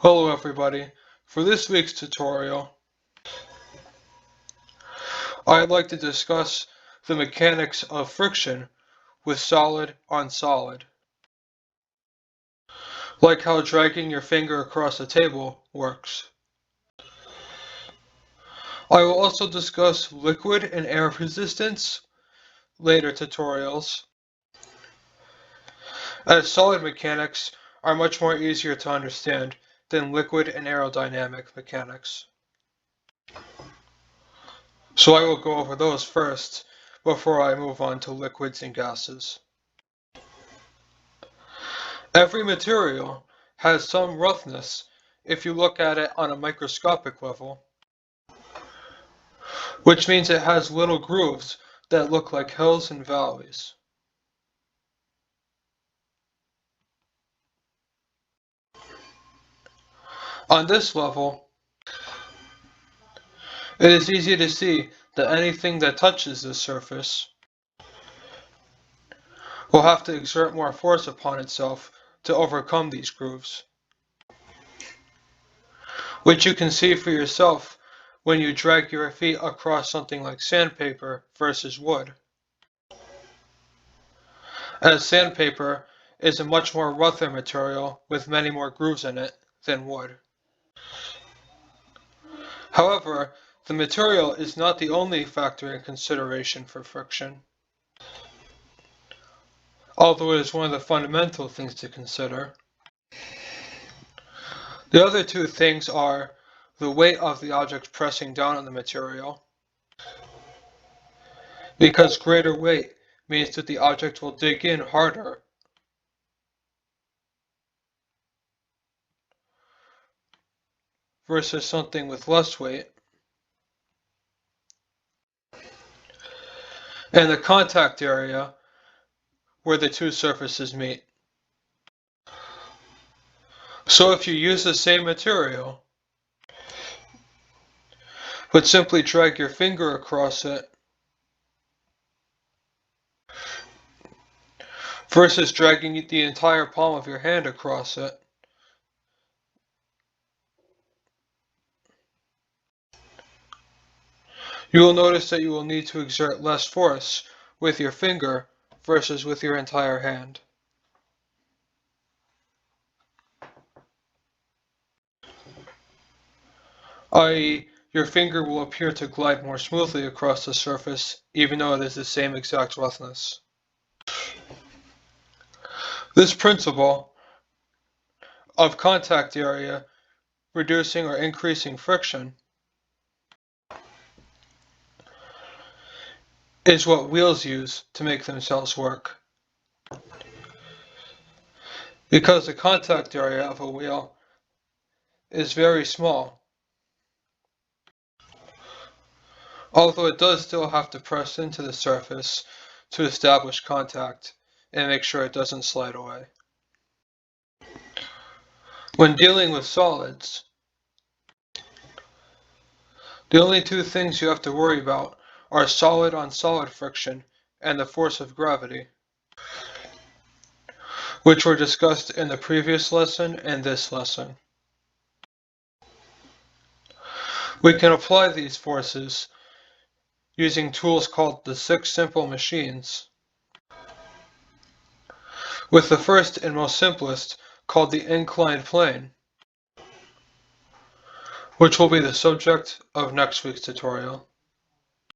Hello everybody. For this week's tutorial, I'd like to discuss the mechanics of friction with solid on solid, like how dragging your finger across a table works. I will also discuss liquid and air resistance later tutorials, as solid mechanics are much more easier to understand than liquid and aerodynamic mechanics. So I will go over those first before I move on to liquids and gases. Every material has some roughness if you look at it on a microscopic level, which means it has little grooves that look like hills and valleys. On this level, it is easy to see that anything that touches this surface will have to exert more force upon itself to overcome these grooves, which you can see for yourself when you drag your feet across something like sandpaper versus wood, as sandpaper is a much more rougher material with many more grooves in it than wood. However, the material is not the only factor in consideration for friction, although it is one of the fundamental things to consider. The other two things are the weight of the object pressing down on the material, because greater weight means that the object will dig in harder, versus something with less weight, and the contact area where the two surfaces meet. So if you use the same material, but simply drag your finger across it, versus dragging the entire palm of your hand across it, you will notice that you will need to exert less force with your finger versus with your entire hand. I.e., your finger will appear to glide more smoothly across the surface, even though it is the same exact roughness. This principle of contact area reducing or increasing friction is what wheels use to make themselves work. Because the contact area of a wheel is very small, although it does still have to press into the surface to establish contact and make sure it doesn't slide away. When dealing with solids, the only two things you have to worry about are solid on solid friction and the force of gravity, which were discussed in the previous lesson and this lesson. We can apply these forces using tools called the 6 simple machines, with the first and most simplest called the inclined plane, which will be the subject of next week's tutorial.